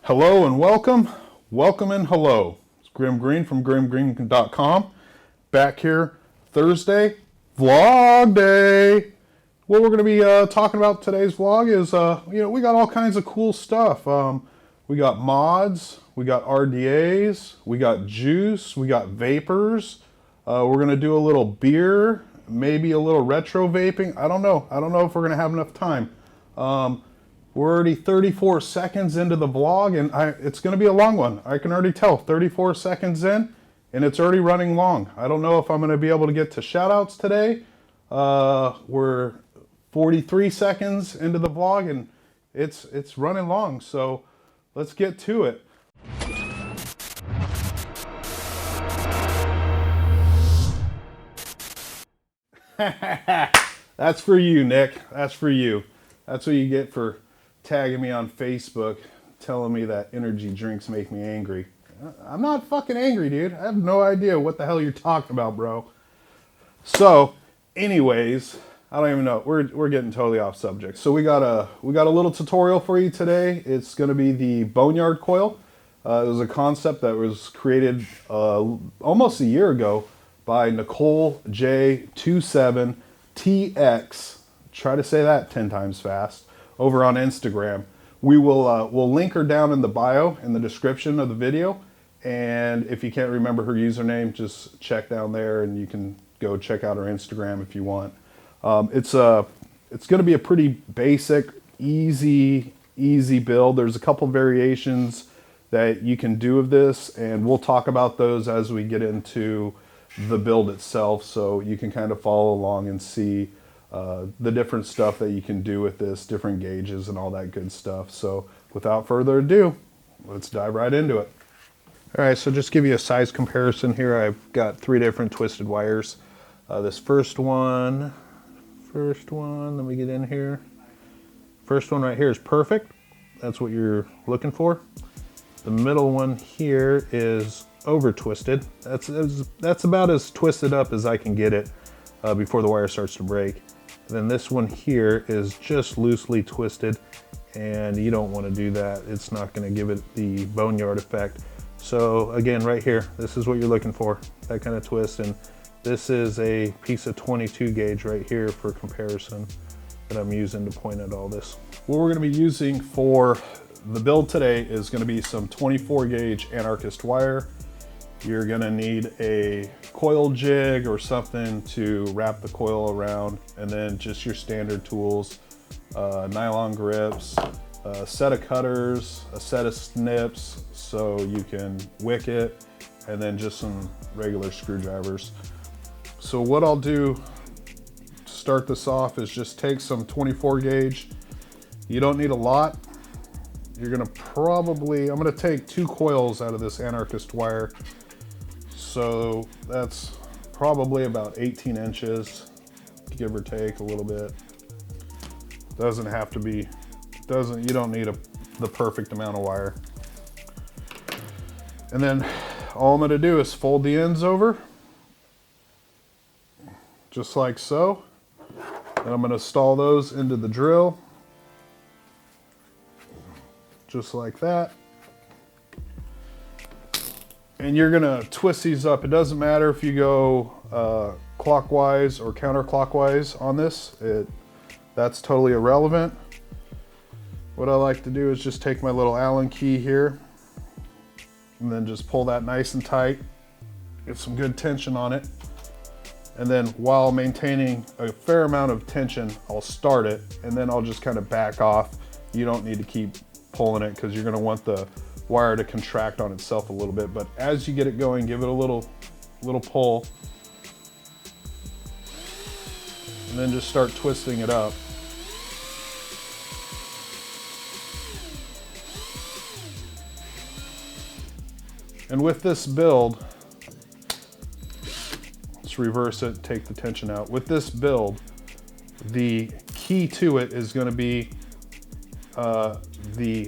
Hello and welcome. Welcome and hello. It's Grim Green from grimgreen.com. Back here Thursday, vlog day. What we're going to be talking about today's vlog is, we got all kinds of cool stuff. We got mods, we got RDAs, we got juice, we got vapors. We're going to do a little beer, maybe a little retro vaping. I don't know. I don't know if we're going to have enough time. We're already 34 seconds into the vlog, and it's going to be a long one. I can already tell, 34 seconds in, and it's already running long. I don't know if I'm going to be able to get to shout-outs today. We're 43 seconds into the vlog, and it's running long, so let's get to it. That's for you, Nick. That's for you. That's what you get for tagging me on Facebook, telling me that energy drinks make me angry. I'm not fucking angry, dude. I have no idea what the hell you're talking about, bro. So, anyways, I don't even know. We're getting totally off subject. So we got a little tutorial for you today. It's going to be the Boneyard Coil. It was a concept that was created almost a year ago by Nicole J27TX. Try to say that 10 times fast. Over on Instagram. We'll link her down in the bio in the description of the video, and if you can't remember her username, just check down there and you can go check out her Instagram if you want. It's going to be a pretty basic, easy build. There's a couple variations that you can do of this, and we'll talk about those as we get into the build itself, so you can kind of follow along and see the different stuff that you can do with this, different gauges and all that good stuff. So without further ado, let's dive right into it. All right, so just give you a size comparison here. I've got 3 different twisted wires. This first one, let me get in here. First one right here is perfect. That's what you're looking for. The middle one here is over twisted. That's about as twisted up as I can get it before the wire starts to break. Then this one here is just loosely twisted, and you don't want to do that. It's not going to give it the boneyard effect. So again, right here, this is what you're looking for, that kind of twist. And this is a piece of 22 gauge right here for comparison that I'm using to point at all this. What we're going to be using for the build today is going to be some 24 gauge anarchist wire. You're going to need a coil jig or something to wrap the coil around, and then just your standard tools, nylon grips, a set of cutters, a set of snips so you can wick it, and then just some regular screwdrivers. So what I'll do to start this off is just take some 24 gauge. You don't need a lot. You're gonna I'm gonna take 2 coils out of this anarchist wire. So that's probably about 18 inches, give or take a little bit. Doesn't have to be, you don't need the perfect amount of wire. And then all I'm gonna do is fold the ends over, just like so. And I'm gonna install those into the drill, just like that. And you're gonna twist these up. It doesn't matter if you go clockwise or counterclockwise on this. That's totally irrelevant. What I like to do is just take my little Allen key here and then just pull that nice and tight. Get some good tension on it. And then while maintaining a fair amount of tension, I'll start it, and then I'll just kind of back off. You don't need to keep pulling it because you're gonna want the wire to contract on itself a little bit, but as you get it going, give it a little pull, and then just start twisting it up. And with this build, let's reverse it, take the tension out. With this build, the key to it is going to be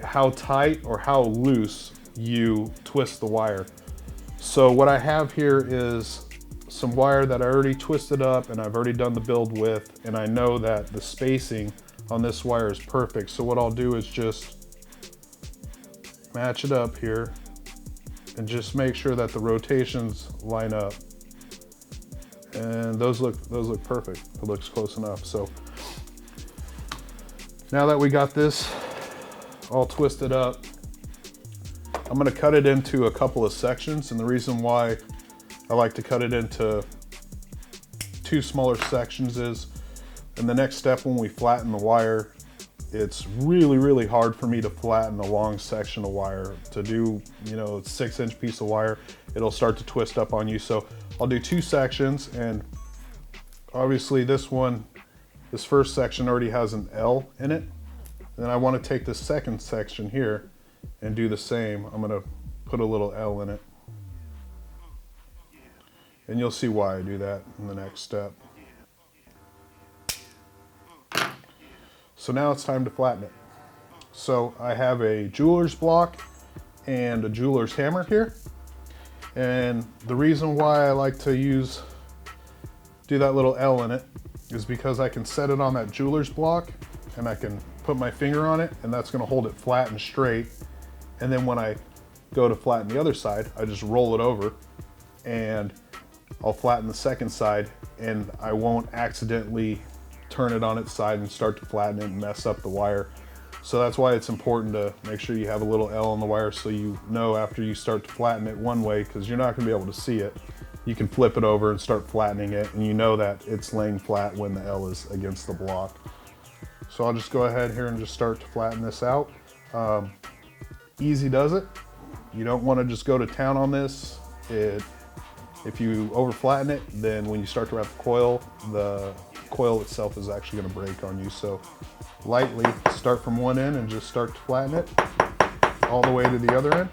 how tight or how loose you twist the wire. So what I have here is some wire that I already twisted up and I've already done the build with, and I know that the spacing on this wire is perfect. So what I'll do is just match it up here and just make sure that the rotations line up. And those look perfect. It looks close enough. So now that we got this all twisted up, I'm gonna cut it into a couple of sections. And the reason why I like to cut it into 2 smaller sections is, in the next step when we flatten the wire, it's really hard for me to flatten a long section of wire. To do, you know, a 6-inch piece of wire, it'll start to twist up on you. So I'll do 2 sections, and obviously this first section already has an L in it. And I want to take the second section here and do the same. I'm going to put a little L in it. And you'll see why I do that in the next step. So now it's time to flatten it. So I have a jeweler's block and a jeweler's hammer here. And the reason why I like to do that little L in it is because I can set it on that jeweler's block and I can put my finger on it, and that's gonna hold it flat and straight. And then when I go to flatten the other side, I just roll it over and I'll flatten the second side, and I won't accidentally turn it on its side and start to flatten it and mess up the wire. So that's why it's important to make sure you have a little L on the wire, so you know after you start to flatten it one way, because you're not going to be able to see it. You can flip it over and start flattening it, and you know that it's laying flat when the L is against the block. So I'll just go ahead here and just start to flatten this out. Easy does it. You don't want to just go to town on this. If you over flatten it, then when you start to wrap the coil itself is actually going to break on you. So lightly start from one end and just start to flatten it all the way to the other end.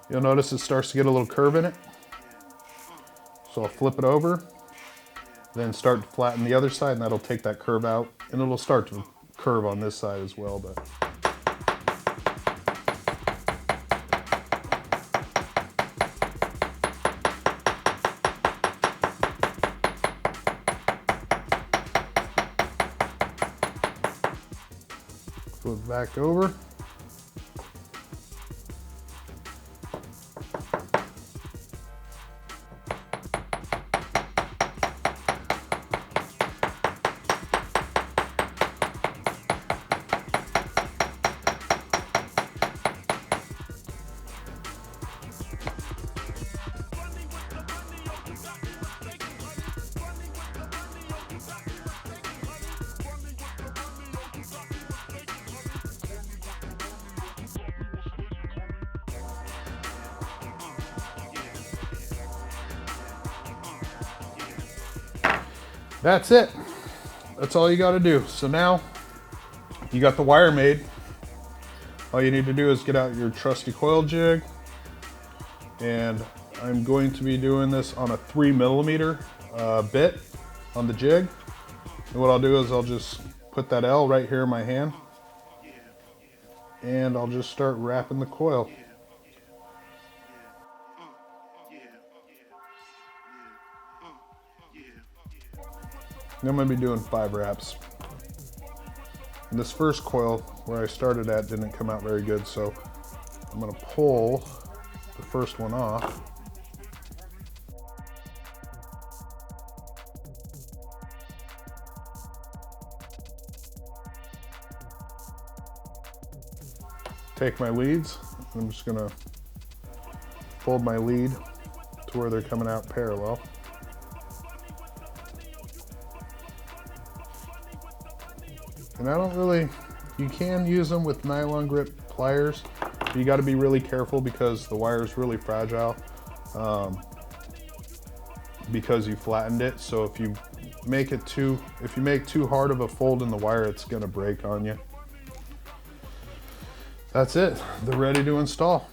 You'll notice it starts to get a little curve in it. So I'll flip it over, then start to flatten the other side, and that'll take that curve out, and it'll start to curve on this side as well. But flip back over. That's it. That's all you got to do. So now you got the wire made. All you need to do is get out your trusty coil jig, and I'm going to be doing this on a 3mm bit on the jig. And what I'll do is I'll just put that L right here in my hand, and I'll just start wrapping the coil. I'm going to be doing 5 wraps. And this first coil where I started at didn't come out very good, so I'm going to pull the first one off. Take my leads. I'm just going to fold my lead to where they're coming out parallel. And I don't really, you can use them with nylon grip pliers, but you got to be really careful because the wire is really fragile because you flattened it. So if you make too hard of a fold in the wire, it's going to break on you. That's it. They're ready to install.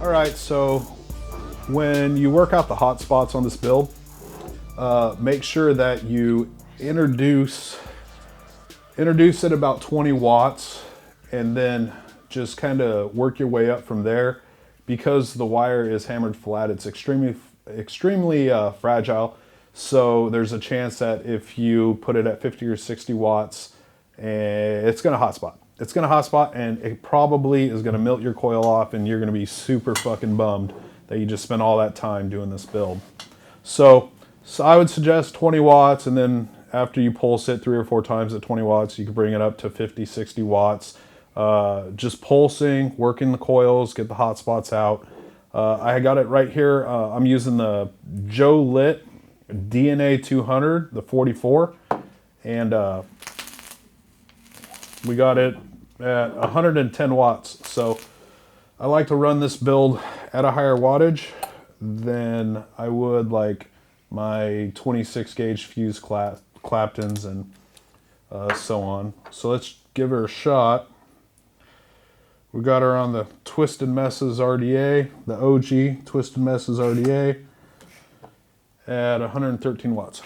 All right, so when you work out the hot spots on this build, make sure that you introduce at about 20 watts and then just kind of work your way up from there. Because the wire is hammered flat, it's extremely fragile. So there's a chance that if you put it at 50 or 60 watts, it's gonna hotspot. It's gonna hotspot, and it probably is gonna melt your coil off, and you're gonna be super fucking bummed that you just spent all that time doing this build. So I would suggest 20 watts, and then after you pulse it 3 or 4 times at 20 watts, you can bring it up to 50, 60 watts. Just pulsing, working the coils, get the hot spots out. I got it right here. I'm using the Joe Lit DNA 200, the 44, and we got it at 110 watts. So I like to run this build at a higher wattage than I would like my 26 gauge fuse Claptons and so on. So let's give her a shot. We got her on the Twisted Messes RDA, the OG Twisted Messes RDA at 113 watts.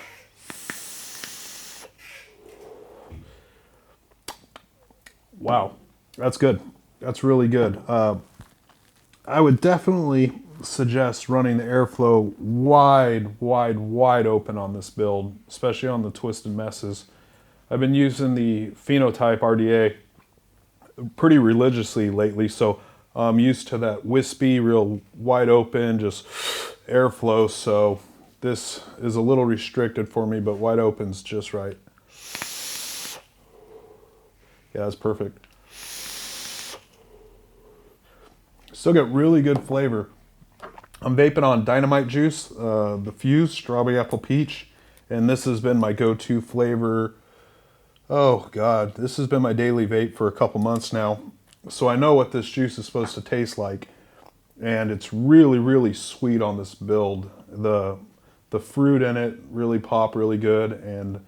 Wow, that's good. That's really good. I would definitely suggest running the airflow wide open on this build, especially on the Twisted Messes. I've been using the Phenotype RDA pretty religiously lately, so I'm used to that wispy, real wide open, just airflow. So this is a little restricted for me, but wide open's just right. Yeah, that's perfect. Still get really good flavor. I'm vaping on Dynamite Juice, the Fuse, Strawberry Apple Peach, and this has been my go-to flavor. Oh God, this has been my daily vape for a couple months now. So I know what this juice is supposed to taste like, and it's really sweet on this build. The fruit in it really pop really good, and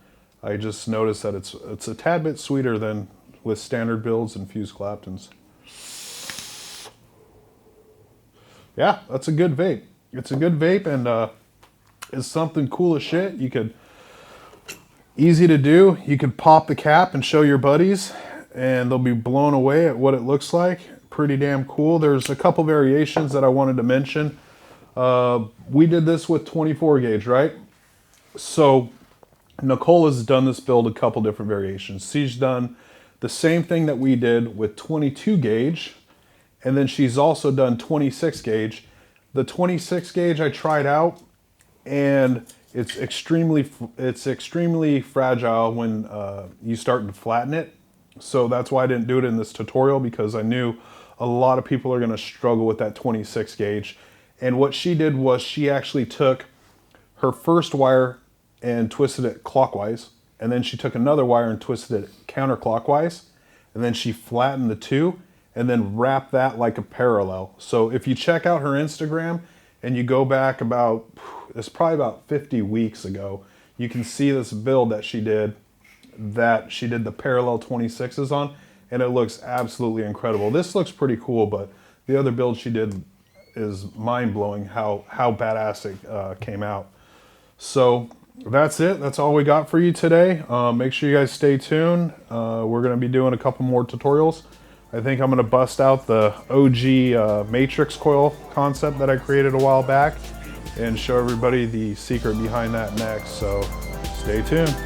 I just noticed that it's a tad bit sweeter than with standard builds and Fuse Claptons. Yeah, that's a good vape. It's a good vape, and it's something cool as shit. You could, easy to do. You could pop the cap and show your buddies, and they'll be blown away at what it looks like. Pretty damn cool. There's a couple variations that I wanted to mention. We did this with 24 gauge, right? So Nicole has done this build a couple different variations. She's done the same thing that we did with 22 gauge, and then she's also done 26 gauge. The 26 gauge I tried out, and it's extremely fragile when you start to flatten it. So that's why I didn't do it in this tutorial, because I knew a lot of people are gonna struggle with that 26 gauge. And what she did was she actually took her first wire and twisted it clockwise, and then she took another wire and twisted it counterclockwise, and then she flattened the two and then wrapped that like a parallel. So if you check out her Instagram and you go back about, it's probably about 50 weeks ago, you can see this build that she did the parallel 26s on, and it looks absolutely incredible. This looks pretty cool, but the other build she did is mind-blowing how badass it came out. So that's it. That's all we got for you today. Make sure you guys stay tuned. We're going to be doing a couple more tutorials. I think I'm going to bust out the OG matrix coil concept that I created a while back and show everybody the secret behind that next. So stay tuned.